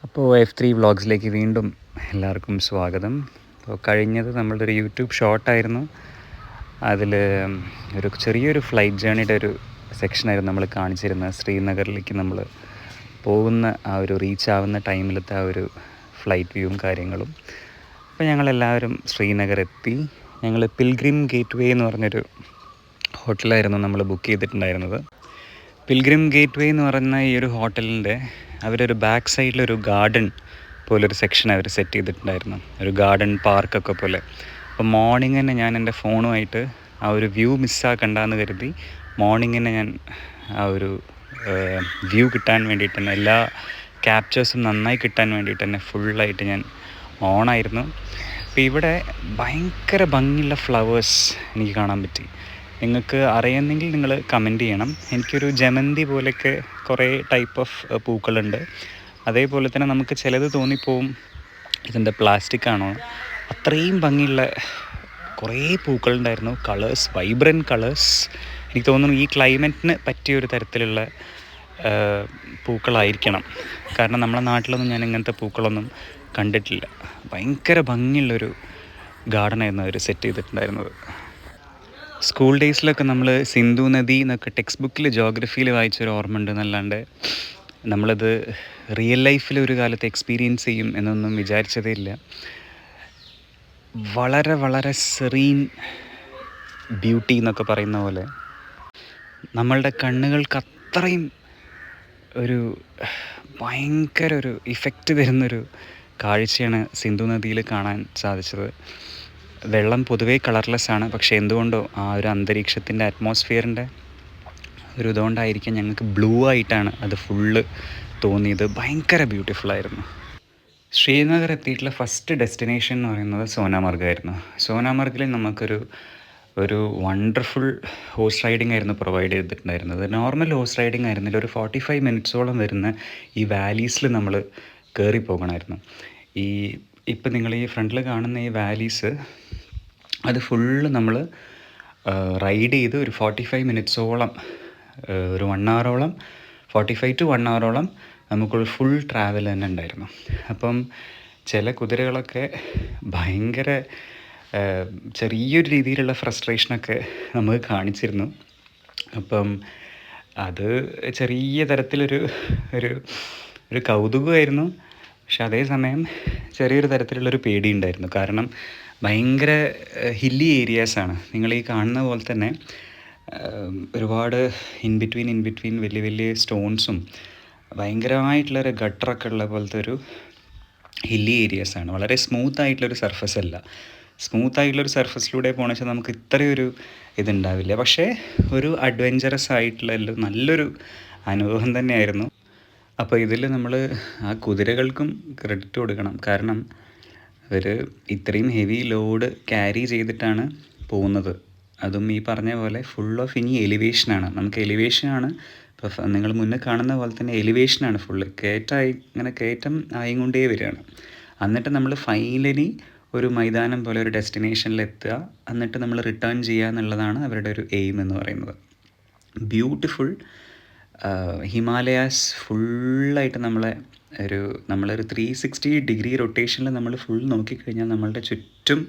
അപ്പോൾ F3 വ്ളോഗ്സിലേക്ക് വീണ്ടും എല്ലാവർക്കും സ്വാഗതം. അപ്പോൾ കഴിഞ്ഞത് നമ്മളുടെ ഒരു യൂട്യൂബ് ഷോർട്ടായിരുന്നു. അതിൽ ഒരു ചെറിയൊരു ഫ്ലൈറ്റ് ജേണിയുടെ ഒരു സെക്ഷനായിരുന്നു നമ്മൾ കാണിച്ചിരുന്നത്. ശ്രീനഗറിലേക്ക് നമ്മൾ പോകുന്ന ആ ഒരു റീച്ച് ആവുന്ന ടൈമിലത്തെ ആ ഒരു ഫ്ലൈറ്റ് വ്യൂവും കാര്യങ്ങളും. അപ്പോൾ ഞങ്ങളെല്ലാവരും ശ്രീനഗർ എത്തി. ഞങ്ങൾ പിൽഗ്രിം ഗേറ്റ് വേ എന്ന് പറഞ്ഞൊരു ഹോട്ടലായിരുന്നു നമ്മൾ ബുക്ക് ചെയ്തിട്ടുണ്ടായിരുന്നത്. പിൽഗ്രിം ഗേറ്റ് വേ എന്ന് പറയുന്ന ഈ ഒരു ഹോട്ടലിൻ്റെ അവരൊരു ബാക്ക് സൈഡിലൊരു ഗാർഡൻ പോലൊരു സെക്ഷൻ അവർ സെറ്റ് ചെയ്തിട്ടുണ്ടായിരുന്നു, ഒരു ഗാർഡൻ പാർക്കൊക്കെ പോലെ. അപ്പോൾ മോർണിംഗ് തന്നെ ഞാൻ എൻ്റെ ഫോണുമായിട്ട് ആ ഒരു വ്യൂ മിസ്സാക്കണ്ടെന്ന് കരുതി മോർണിംഗ് തന്നെ ഞാൻ ആ ഒരു വ്യൂ കിട്ടാൻ വേണ്ടിയിട്ട് തന്നെ എല്ലാ ക്യാപ്ചേഴ്സും നന്നായി കിട്ടാൻ വേണ്ടിയിട്ട് തന്നെ ഫുള്ളായിട്ട് ഞാൻ ഓണായിരുന്നു. അപ്പോൾ ഇവിടെ ഭയങ്കര ഭംഗിയുള്ള ഫ്ലവേഴ്സ് എനിക്ക് കാണാൻ പറ്റി. നിങ്ങൾക്ക് അറിയുന്നെങ്കിൽ നിങ്ങൾ കമൻറ്റ് ചെയ്യണം. എനിക്കൊരു ജമന്തി പോലെയൊക്കെ കുറേ ടൈപ്പ് ഓഫ് പൂക്കളുണ്ട്. അതേപോലെ തന്നെ നമുക്ക് ചിലത് തോന്നിപ്പോവും ഇതെന്താ പ്ലാസ്റ്റിക് ആണോ. അത്രയും ഭംഗിയുള്ള കുറേ പൂക്കളുണ്ടായിരുന്നു. Colours, vibrant colours. എനിക്ക് തോന്നുന്നു ഈ ക്ലൈമറ്റിന് പറ്റിയൊരു തരത്തിലുള്ള പൂക്കളായിരിക്കണം. കാരണം നമ്മളെ നാട്ടിലൊന്നും ഞാൻ ഇങ്ങനത്തെ പൂക്കളൊന്നും കണ്ടിട്ടില്ല. ഭയങ്കര ഭംഗിയുള്ളൊരു ഗാർഡനായിരുന്നു അവർ സെറ്റ് ചെയ്തിട്ടുണ്ടായിരുന്നത്. സ്കൂൾ ഡേയ്സിലൊക്കെ നമ്മൾ സിന്ധു നദി എന്നൊക്കെ ടെക്സ്റ്റ് ബുക്കിൽ ജോഗ്രഫിയിൽ വായിച്ചൊരു ഓർമ്മ ഉണ്ട് എന്നല്ലാണ്ട് നമ്മളത് റിയൽ ലൈഫിൽ ഒരു കാലത്ത് എക്സ്പീരിയൻസ് ചെയ്യും എന്നൊന്നും വിചാരിച്ചതേ ഇല്ല. വളരെ വളരെ സെറീൻ ബ്യൂട്ടി എന്നൊക്കെ പറയുന്ന പോലെ നമ്മളുടെ കണ്ണുകൾക്ക് അത്രയും ഒരു ഭയങ്കര ഒരു ഇഫക്റ്റ് തരുന്നൊരു കാഴ്ചയാണ് സിന്ധു നദിയിൽ കാണാൻ സാധിച്ചത്. വെള്ളം പൊതുവേ കളർലെസ് ആണ്, പക്ഷേ എന്തുകൊണ്ടോ ആ ഒരു അന്തരീക്ഷത്തിൻ്റെ അറ്റ്മോസ്ഫിയറിൻ്റെ ഒരു ഇതുകൊണ്ടായിരിക്കും ഞങ്ങൾക്ക് ബ്ലൂ ആയിട്ടാണ് അത് ഫുള്ള് തോന്നിയത്. ഭയങ്കര ബ്യൂട്ടിഫുള്ളായിരുന്നു. ശ്രീനഗർ എത്തിയിട്ടുള്ള ഫസ്റ്റ് ഡെസ്റ്റിനേഷൻ എന്ന് പറയുന്നത് സോനാമർഗായിരുന്നു. സോനാമർഗിൽ നമുക്കൊരു വണ്ടർഫുൾ ഹോഴ്സ് റൈഡിംഗ് ആയിരുന്നു പ്രൊവൈഡ് ചെയ്തിട്ടുണ്ടായിരുന്നത്. നോർമൽ ഹോഴ്സ് റൈഡിംഗ് ആയിരുന്നില്ല, ഒരു 45 മിനിറ്റ്സോളം വരുന്ന ഈ വാലീസിൽ നമ്മൾ കയറി പോകണമായിരുന്നു. ഇപ്പം നിങ്ങൾ ഈ ഫ്രണ്ടിൽ കാണുന്ന ഈ വാലീസ് അത് ഫുള്ള് നമ്മൾ റൈഡ് ചെയ്ത് ഒരു 45 മിനിറ്റ്സോളം, ഒരു 1 ഹവറോളം, 45 to 1 ഹവറോളം നമുക്കൊരു ഫുൾ ട്രാവൽ തന്നെ ഉണ്ടായിരുന്നു. അപ്പം ചില കുതിരകളൊക്കെ ഭയങ്കര ചെറിയൊരു രീതിയിലുള്ള ഫ്രസ്ട്രേഷനൊക്കെ നമുക്ക് കാണിച്ചിരുന്നു. അപ്പം അത് ചെറിയ തരത്തിലൊരു ഒരു കൗതുകമായിരുന്നു. പക്ഷെ അതേസമയം ചെറിയൊരു തരത്തിലുള്ളൊരു പേടിയുണ്ടായിരുന്നു. കാരണം ഭയങ്കര ഹില്ലി ഏരിയാസാണ്. നിങ്ങൾ ഈ കാണുന്ന പോലെ തന്നെ ഒരുപാട് ഇൻ ബിറ്റ്വീൻ വലിയ വലിയ സ്റ്റോൺസും ഭയങ്കരമായിട്ടുള്ളൊരു ഗട്ടറൊക്കെ ഉള്ള പോലത്തെ ഒരു ഹില്ലി ഏരിയാസാണ്. വളരെ സ്മൂത്തായിട്ടുള്ളൊരു സർഫസ് അല്ല. സ്മൂത്തായിട്ടുള്ളൊരു സർഫസിലൂടെ പോകണമെന്ന് വെച്ചാൽ നമുക്ക് ഇത്രയൊരു ഇതുണ്ടാവില്ല. പക്ഷേ ഒരു അഡ്വഞ്ചറസ് ആയിട്ടുള്ള നല്ലൊരു അനുഭവം തന്നെയായിരുന്നു. അപ്പോൾ ഇതിൽ നമ്മൾ ആ കുതിരകൾക്കും ക്രെഡിറ്റ് കൊടുക്കണം. കാരണം അവർ ഇത്രയും ഹെവി ലോഡ് ക്യാരി ചെയ്തിട്ടാണ് പോകുന്നത്. അതും ഈ പറഞ്ഞ പോലെ ഫുൾ ഓഫ് ഇനി എലിവേഷനാണ്. നമുക്ക് എലിവേഷനാണ്. ഇപ്പോൾ നിങ്ങൾ മുന്നേ കാണുന്ന പോലെ തന്നെ എലിവേഷനാണ് ഫുള്ള്. കയറ്റം ആയിക്കൊണ്ടേ വരികയാണ്. എന്നിട്ട് നമ്മൾ ഫൈനലി ഒരു മൈതാനം പോലെ ഒരു ഡെസ്റ്റിനേഷനിലെത്തുക, എന്നിട്ട് നമ്മൾ റിട്ടേൺ ചെയ്യുക എന്നുള്ളതാണ് അവരുടെ ഒരു എയിം എന്ന് പറയുന്നത്. ബ്യൂട്ടിഫുൾ ഹിമാലയാസ് ഫുള്ളായിട്ട് നമ്മളൊരു 360 ഡിഗ്രി റൊട്ടേഷനിൽ നമ്മൾ ഫുൾ നോക്കിക്കഴിഞ്ഞാൽ നമ്മളുടെ ചുറ്റും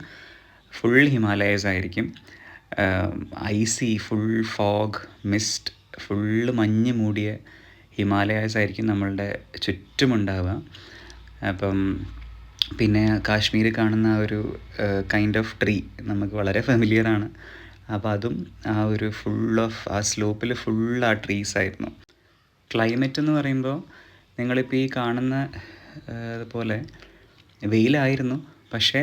ഫുൾ ഹിമാലയാസ് ആയിരിക്കും. Icy, full fog, mist, full മഞ്ഞ് മൂടിയ ഹിമാലയാസ് ആയിരിക്കും നമ്മളുടെ ചുറ്റുമുണ്ടാവുക. അപ്പം പിന്നെ കാശ്മീർ കാണുന്ന ഒരു കൈൻഡ് ഓഫ് ട്രീ നമുക്ക് വളരെ ഫെമിലിയറാണ്. അപ്പോൾ അതും ആ ഒരു ഫുൾ ഓഫ് ആ സ്ലോപ്പിൽ ഫുൾ ആ ട്രീസ് ആയിരുന്നു. ക്ലൈമറ്റ് എന്ന് പറയുമ്പോൾ നിങ്ങളിപ്പോൾ ഈ കാണുന്ന പോലെ വെയിലായിരുന്നു. പക്ഷേ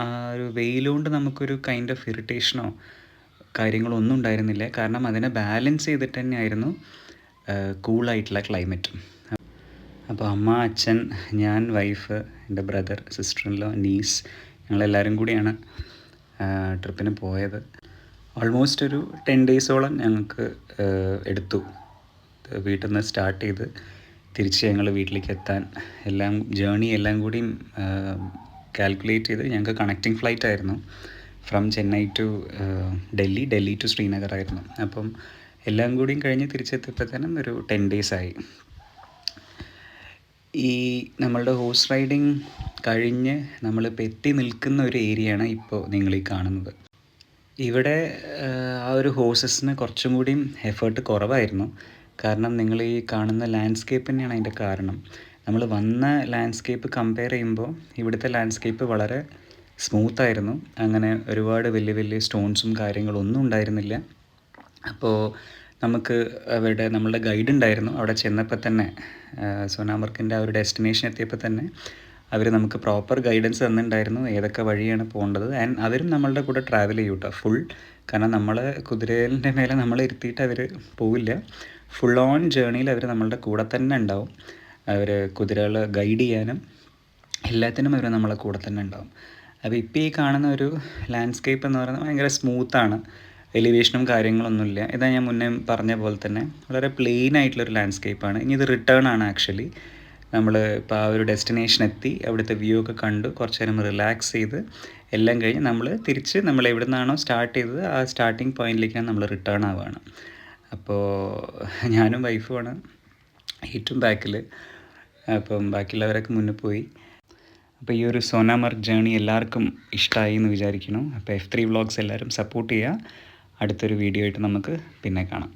ആ ഒരു വെയിലുകൊണ്ട് നമുക്കൊരു കൈൻഡ് ഓഫ് ഇറിറ്റേഷനോ കാര്യങ്ങളോ ഒന്നും ഉണ്ടായിരുന്നില്ല. കാരണം അതിനെ ബാലൻസ് ചെയ്തിട്ട് തന്നെയായിരുന്നു കൂളായിട്ടുള്ള ക്ലൈമറ്റ്. അപ്പോൾ അമ്മ, അച്ഛൻ, ഞാൻ, വൈഫ്, എൻ്റെ brother, sister in law, nieces, ഞങ്ങളെല്ലാവരും കൂടിയാണ് ട്രിപ്പിന് പോയത്. ഓൾമോസ്റ്റ് ഒരു 10 ഡേയ്സോളം ഞങ്ങൾക്ക് എടുത്തു വീട്ടിൽ നിന്ന് സ്റ്റാർട്ട് ചെയ്ത് തിരിച്ച് ഞങ്ങൾ വീട്ടിലേക്ക് എത്താൻ. ജേണി എല്ലാം കൂടി കാൽക്കുലേറ്റ് ചെയ്ത് ഞങ്ങൾക്ക് കണക്റ്റിംഗ് ഫ്ലൈറ്റ് ആയിരുന്നു from Chennai to Delhi to Srinagar ആയിരുന്നു. അപ്പം എല്ലാം കൂടിയും കഴിഞ്ഞ് തിരിച്ചെത്തിയപ്പോഴത്തേനും ഒരു 10 ഡേയ്സ് ആയി. ഈ നമ്മളുടെ ഹോഴ്സ് റൈഡിങ് കഴിഞ്ഞ് നമ്മളിപ്പോൾ എത്തി നിൽക്കുന്ന ഒരു ഏരിയയാണ് ഇപ്പോൾ നിങ്ങളീ കാണുന്നത്. ഇവിടെ ആ ഒരു ഹോഴ്സസിന് കുറച്ചും കൂടിയും എഫേർട്ട് കുറവായിരുന്നു. കാരണം നിങ്ങൾ ഈ കാണുന്ന ലാൻഡ്സ്കേപ്പ് തന്നെയാണ് അതിൻ്റെ കാരണം. നമ്മൾ വന്ന ലാൻഡ്സ്കേപ്പ് കമ്പയർ ചെയ്യുമ്പോൾ ഇവിടുത്തെ ലാൻഡ്സ്കേപ്പ് വളരെ സ്മൂത്തായിരുന്നു. അങ്ങനെ ഒരുപാട് വലിയ വലിയ സ്റ്റോൺസും കാര്യങ്ങളൊന്നും ഉണ്ടായിരുന്നില്ല. അപ്പോൾ നമുക്ക് അവിടെ നമ്മളുടെ ഗൈഡ് ഉണ്ടായിരുന്നു. അവിടെ ചെന്നപ്പോൾ തന്നെ സോനാമർഗിൻ്റെ ആ ഒരു ഡെസ്റ്റിനേഷൻ എത്തിയപ്പോൾ തന്നെ അവർ നമുക്ക് പ്രോപ്പർ ഗൈഡൻസ് തന്നിട്ടുണ്ടായിരുന്നു ഏതൊക്കെ വഴിയാണ് പോകേണ്ടത്. ആൻഡ് അവരും നമ്മളുടെ കൂടെ ട്രാവൽ ചെയ്യും കേട്ടോ ഫുൾ. കാരണം നമ്മൾ കുതിരേൻ്റെ മേലെ നമ്മളെ ഇരുത്തിയിട്ട് അവർ പോവില്ല. ഫുൾ ഓൺ ജേണിയിൽ അവർ നമ്മളുടെ കൂടെ തന്നെ ഉണ്ടാവും. അവർ കുതിരകളെ ഗൈഡ് ചെയ്യാനും എല്ലാത്തിനും അവർ നമ്മളെ കൂടെ തന്നെ ഉണ്ടാവും. അപ്പോൾ ഇപ്പോൾ ഈ കാണുന്ന ഒരു ലാൻഡ്സ്കേപ്പ് എന്ന് പറയുന്നത് ഭയങ്കര സ്മൂത്താണ്. എലിവേഷനും കാര്യങ്ങളൊന്നുമില്ല. ഇതാ ഞാൻ മുന്നേ പറഞ്ഞ പോലെ തന്നെ വളരെ പ്ലെയിൻ ആയിട്ടുള്ളൊരു ലാൻഡ്സ്കേപ്പാണ്. ഇനി ഇത് റിട്ടേൺ ആണ് ആക്ച്വലി. നമ്മൾ ഇപ്പോൾ ആ ഒരു ഡെസ്റ്റിനേഷൻ എത്തി, അവിടുത്തെ വ്യൂ ഒക്കെ കണ്ടു, കുറച്ച് നേരം റിലാക്സ് ചെയ്ത് എല്ലാം കഴിഞ്ഞ് നമ്മൾ തിരിച്ച് നമ്മൾ എവിടെ നിന്നാണോ സ്റ്റാർട്ട് ചെയ്തത് ആ സ്റ്റാർട്ടിങ് പോയിന്റിലേക്കാണ് നമ്മൾ റിട്ടേൺ ആവുകയാണ്. അപ്പോൾ ഞാനും വൈഫുമാണ് ഏറ്റവും ബാക്കിൽ. അപ്പം ബാക്കിയുള്ളവരൊക്കെ മുന്നിൽ പോയി. അപ്പോൾ ഈ ഒരു സോനാമർഗ് ജേണി എല്ലാവർക്കും ഇഷ്ടമായി എന്ന് വിചാരിക്കുന്നു. അപ്പോൾ F3 വ്ളോഗ്സ് എല്ലാവരും സപ്പോർട്ട് ചെയ്യുക. അടുത്തൊരു വീഡിയോ ആയിട്ട് നമുക്ക് പിന്നെ കാണാം.